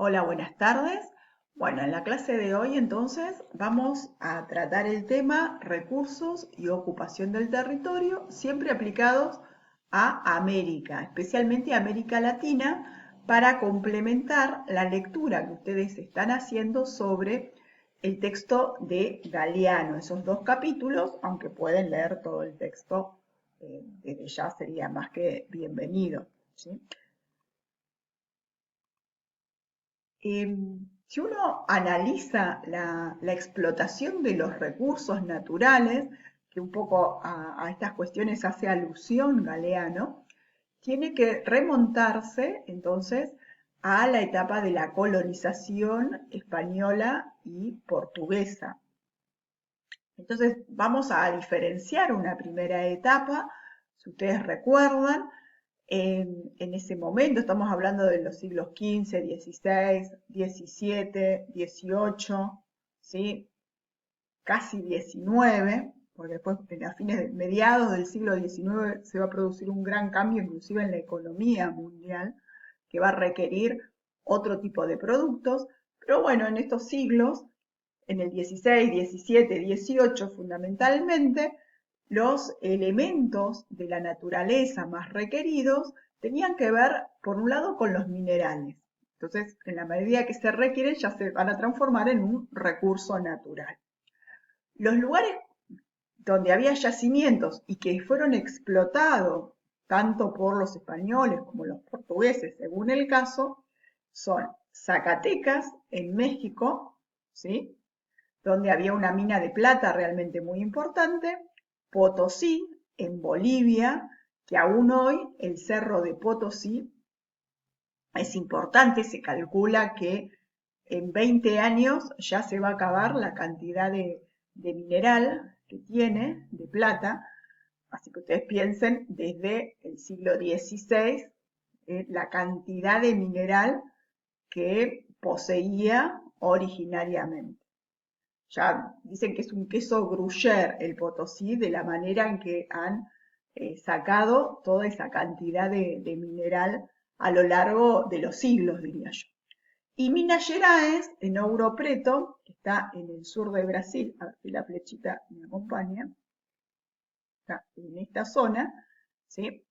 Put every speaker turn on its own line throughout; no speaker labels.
Hola, buenas tardes. Bueno, en la clase de hoy entonces vamos a tratar el tema recursos y ocupación del territorio, siempre aplicados a América, especialmente a América Latina, para complementar la lectura que ustedes están haciendo sobre el texto de Galeano, esos dos capítulos, aunque pueden leer todo el texto, desde ya sería más que bienvenido, ¿sí? Si uno analiza la explotación de los recursos naturales, que un poco a estas cuestiones hace alusión Galeano, tiene que remontarse entonces a la etapa de la colonización española y portuguesa. Entonces vamos a diferenciar una primera etapa, si ustedes recuerdan, en ese momento, estamos hablando de los siglos XV, XVI, XVII, XVIII, ¿sí? Casi XIX, porque después, a fines de mediados del siglo XIX, se va a producir un gran cambio, inclusive en la economía mundial, que va a requerir otro tipo de productos. Pero bueno, en estos siglos, en el XVI, XVII, XVIII fundamentalmente, los elementos de la naturaleza más requeridos tenían que ver, por un lado, con los minerales. Entonces, en la medida que se requieren, ya se van a transformar en un recurso natural. Los lugares donde había yacimientos y que fueron explotados tanto por los españoles como los portugueses, según el caso, son Zacatecas, en México, ¿sí? Donde había una mina de plata realmente muy importante, Potosí, en Bolivia, que aún hoy el cerro de Potosí es importante, se calcula que en 20 años ya se va a acabar la cantidad de mineral que tiene, de plata, así que ustedes piensen desde el siglo XVI la cantidad de mineral que poseía originariamente. Ya dicen que es un queso gruyère el Potosí, de la manera en que han sacado toda esa cantidad de mineral a lo largo de los siglos, diría yo. Y Minas Gerais, en Ouro Preto, que está en el sur de Brasil, a ver si la flechita me acompaña, está en esta zona, ¿sí?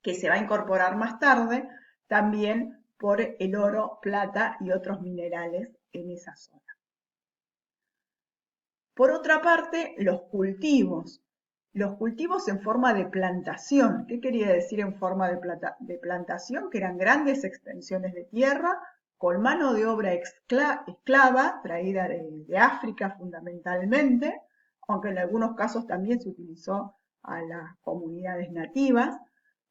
Que se va a incorporar más tarde, también por el oro, plata y otros minerales en esa zona. Por otra parte, los cultivos. Los cultivos en forma de plantación. ¿Qué quería decir en forma de plantación? Que eran grandes extensiones de tierra con mano de obra esclava, traída de África fundamentalmente, aunque en algunos casos también se utilizó a las comunidades nativas,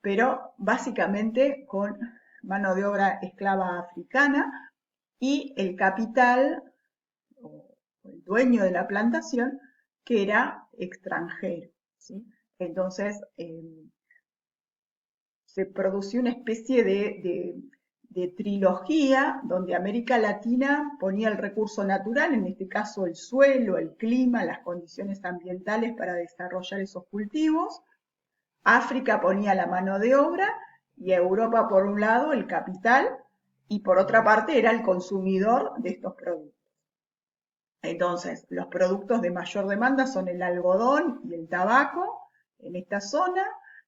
pero básicamente con mano de obra esclava africana y el capital o el dueño de la plantación que era extranjero, ¿sí? Entonces se produció una especie de trilogía donde América Latina ponía el recurso natural, en este caso el suelo, el clima, las condiciones ambientales para desarrollar esos cultivos. África ponía la mano de obra y Europa por un lado el capital y por otra parte era el consumidor de estos productos. Entonces, los productos de mayor demanda son el algodón y el tabaco en esta zona,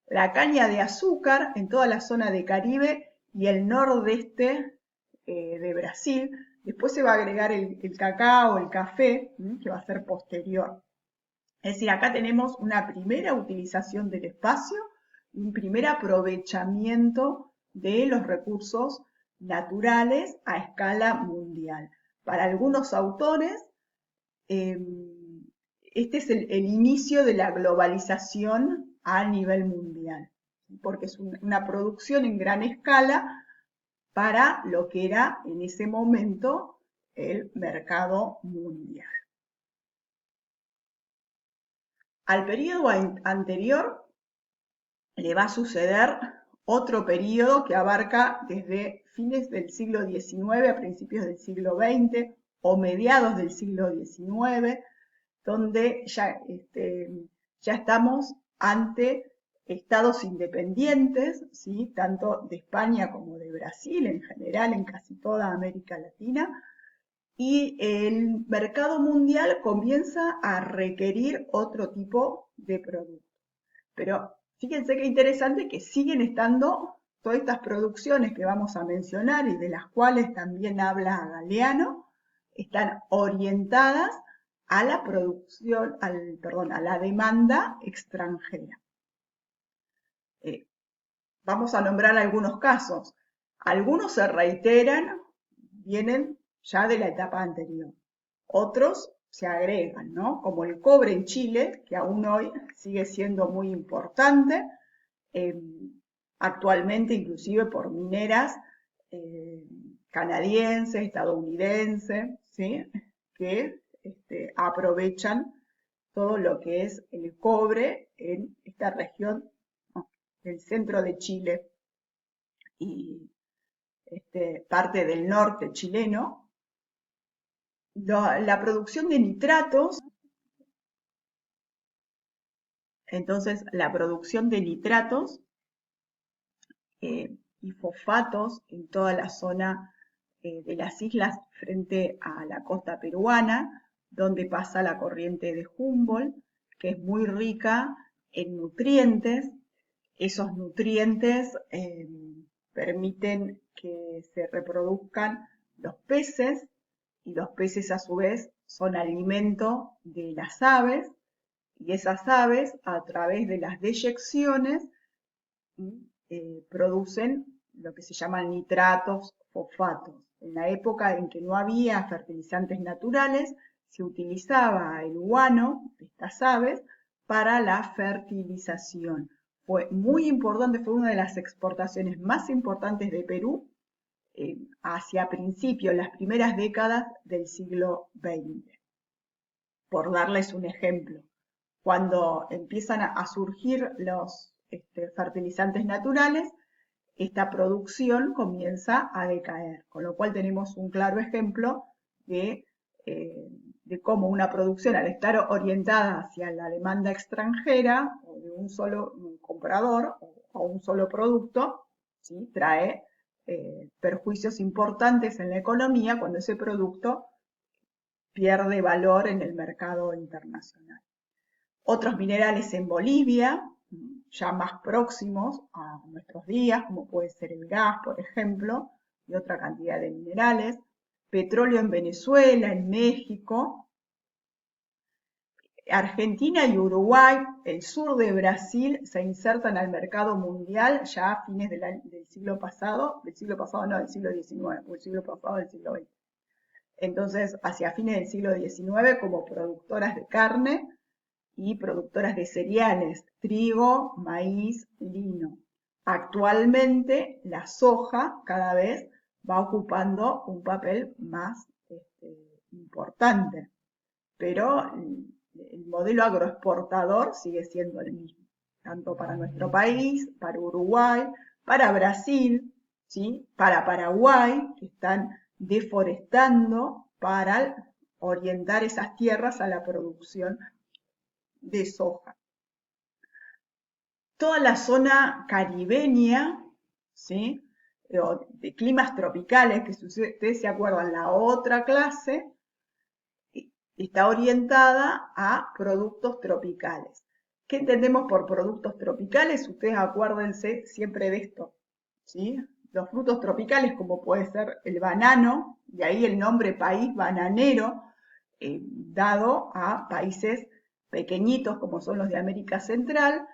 la caña de azúcar en toda la zona de Caribe y el nordeste de Brasil. Después se va a agregar el cacao, el café, que va a ser posterior. Es decir, acá tenemos una primera utilización del espacio y un primer aprovechamiento de los recursos naturales a escala mundial. Para algunos autores, eh, este es el inicio de la globalización a nivel mundial, porque es una producción en gran escala para lo que era en ese momento el mercado mundial. Al periodo anterior le va a suceder otro periodo que abarca desde fines del siglo XIX a principios del siglo XX o mediados del siglo XIX, donde ya estamos ante estados independientes, ¿sí? Tanto de España como de Brasil, en general en casi toda América Latina, y el mercado mundial comienza a requerir otro tipo de producto. Pero fíjense qué interesante que siguen estando todas estas producciones que vamos a mencionar y de las cuales también habla Galeano, están orientadas a la producción, a la demanda extranjera. Vamos a nombrar algunos casos. Algunos se reiteran, vienen ya de la etapa anterior. Otros se agregan, ¿no? Como el cobre en Chile, que aún hoy sigue siendo muy importante, eh, actualmente inclusive por mineras canadienses, estadounidenses, ¿sí? Que aprovechan todo lo que es el cobre en esta región, ¿no? Del centro de Chile y parte del norte chileno. La producción de nitratos, entonces la producción de nitratos y fosfatos en toda la zona de las islas frente a la costa peruana, donde pasa la corriente de Humboldt, que es muy rica en nutrientes. Esos nutrientes permiten que se reproduzcan los peces y los peces a su vez son alimento de las aves y esas aves a través de las deyecciones producen lo que se llaman nitratos, fosfatos. En la época en que no había fertilizantes naturales, se utilizaba el guano de estas aves para la fertilización. Fue muy importante, fue una de las exportaciones más importantes de Perú hacia principios, las primeras décadas del siglo XX. Por darles un ejemplo, cuando empiezan a surgir los fertilizantes naturales, esta producción comienza a decaer, con lo cual tenemos un claro ejemplo de cómo una producción, al estar orientada hacia la demanda extranjera o de un solo comprador o un solo producto, ¿sí? Trae perjuicios importantes en la economía cuando ese producto pierde valor en el mercado internacional. Otros minerales en Bolivia, ya más próximos a nuestros días, como puede ser el gas, por ejemplo, y otra cantidad de minerales. Petróleo en Venezuela, en México. Argentina y Uruguay, el sur de Brasil, se insertan al mercado mundial ya a fines del siglo pasado, del siglo XIX, o el siglo pasado del siglo XX. Entonces, hacia fines del siglo XIX, como productoras de carne, y productoras de cereales, trigo, maíz, lino. Actualmente la soja cada vez va ocupando un papel más importante, pero el modelo agroexportador sigue siendo el mismo, tanto para nuestro país, para Uruguay, para Brasil, ¿sí? Para Paraguay, que están deforestando para orientar esas tierras a la producción de soja. Toda la zona caribeña, ¿sí? De climas tropicales, que si ustedes se acuerdan, la otra clase, está orientada a productos tropicales. ¿Qué entendemos por productos tropicales? Ustedes acuérdense siempre de esto, ¿sí? Los frutos tropicales, como puede ser el banano, y ahí el nombre país bananero, dado a países pequeñitos como son los de América Central,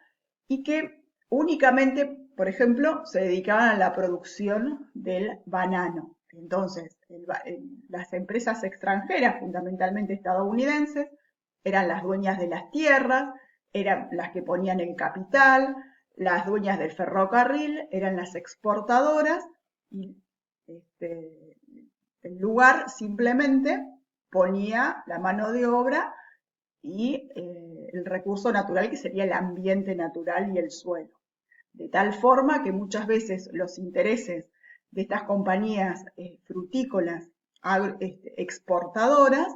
y que únicamente, por ejemplo, se dedicaban a la producción del banano. Entonces, las empresas extranjeras, fundamentalmente estadounidenses, eran las dueñas de las tierras, eran las que ponían el capital, las dueñas del ferrocarril, eran las exportadoras, y el lugar simplemente ponía la mano de obra y el recurso natural que sería el ambiente natural y el suelo. De tal forma que muchas veces los intereses de estas compañías frutícolas exportadoras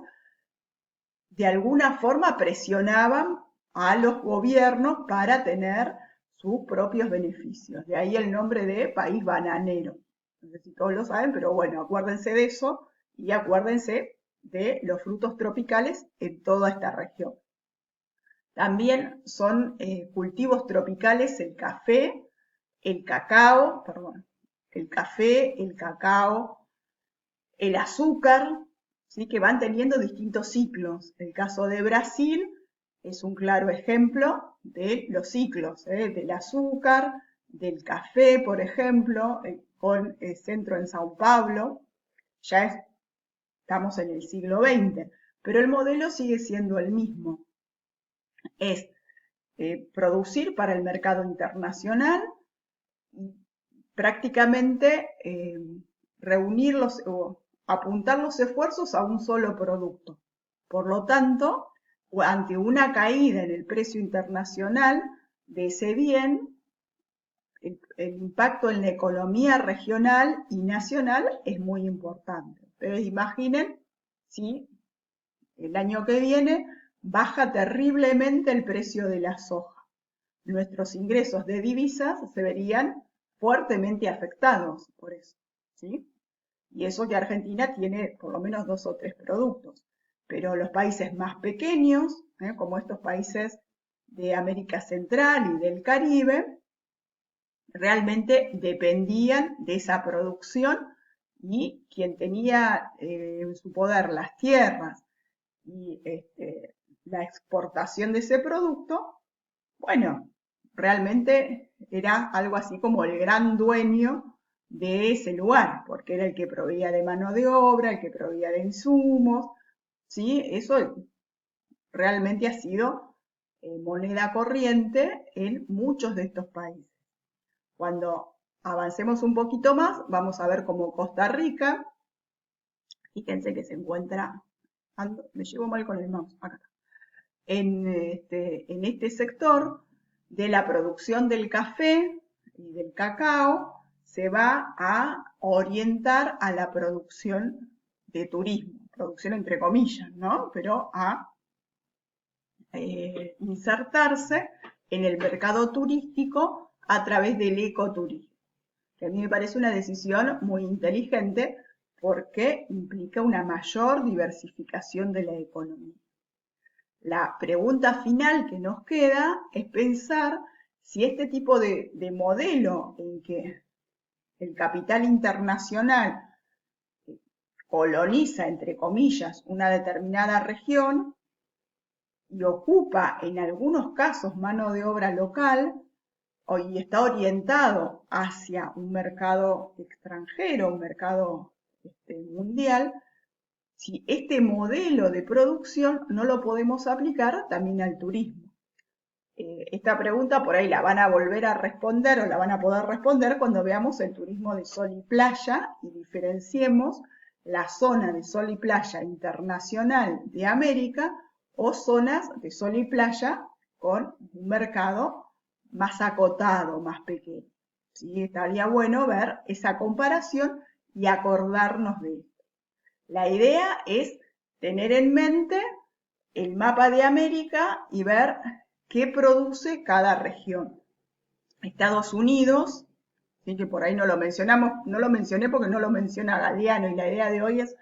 de alguna forma presionaban a los gobiernos para tener sus propios beneficios. De ahí el nombre de país bananero. No sé si todos lo saben, pero bueno, acuérdense de eso y acuérdense de los frutos tropicales en toda esta región. También son cultivos tropicales el cacao, perdón, el café, el cacao, el azúcar, ¿sí? Que van teniendo distintos ciclos. El caso de Brasil es un claro ejemplo de los ciclos, del azúcar, del café, por ejemplo, con el centro en Sao Paulo. Ya estamos en el siglo XX, pero el modelo sigue siendo el mismo. Es producir para el mercado internacional y prácticamente reunir o apuntar los esfuerzos a un solo producto. Por lo tanto, ante una caída en el precio internacional de ese bien, el impacto en la economía regional y nacional es muy importante. Ustedes imaginen si el año que viene baja terriblemente el precio de la soja. Nuestros ingresos de divisas se verían fuertemente afectados por eso, ¿sí? Y eso que Argentina tiene por lo menos 2 o 3 productos. Pero los países más pequeños, como estos países de América Central y del Caribe, realmente dependían de esa producción y quien tenía en su poder las tierras y la exportación de ese producto, bueno, realmente era algo así como el gran dueño de ese lugar, porque era el que proveía de mano de obra, el que proveía de insumos, ¿sí? Eso realmente ha sido moneda corriente en muchos de estos países. Cuando avancemos un poquito más, vamos a ver cómo Costa Rica, fíjense que se encuentra, me llevo mal con el mouse, acá, en este sector de la producción del café y del cacao, se va a orientar a la producción de turismo, producción entre comillas, ¿no? Pero a insertarse en el mercado turístico a través del ecoturismo, que a mí me parece una decisión muy inteligente porque implica una mayor diversificación de la economía. La pregunta final que nos queda es pensar si este tipo de modelo en que el capital internacional coloniza, entre comillas, una determinada región y ocupa en algunos casos mano de obra local y está orientado hacia un mercado extranjero, un mercado mundial, si este modelo de producción no lo podemos aplicar también al turismo. Esta pregunta por ahí la van a volver a responder o la van a poder responder cuando veamos el turismo de sol y playa y diferenciemos la zona de sol y playa internacional de América o zonas de sol y playa con un mercado más acotado, más pequeño. ¿Sí? Estaría bueno ver esa comparación y acordarnos de esto. La idea es tener en mente el mapa de América y ver qué produce cada región. Estados Unidos, ¿sí? Que por ahí no lo mencionamos, no lo mencioné porque no lo menciona Galeano y la idea de hoy es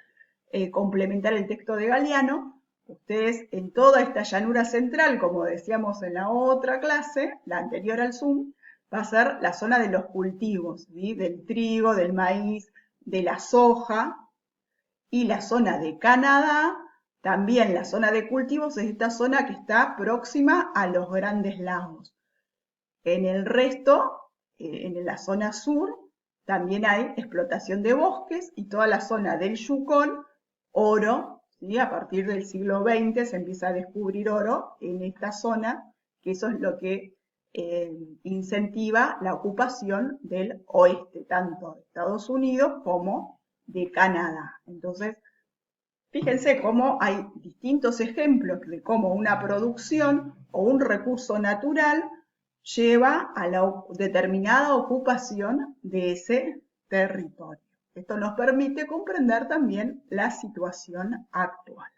complementar el texto de Galeano. Ustedes en toda esta llanura central, como decíamos en la otra clase, la anterior al Zoom, va a ser la zona de los cultivos, ¿sí? Del trigo, del maíz, de la soja, y la zona de Canadá, también la zona de cultivos es esta zona que está próxima a los grandes lagos. En el resto, en la zona sur, también hay explotación de bosques y toda la zona del Yukón, oro, ¿sí? A partir del siglo XX se empieza a descubrir oro en esta zona, que eso es lo que incentiva la ocupación del oeste, tanto de Estados Unidos como de Canadá. Entonces, fíjense cómo hay distintos ejemplos de cómo una producción o un recurso natural lleva a la determinada ocupación de ese territorio. Esto nos permite comprender también la situación actual.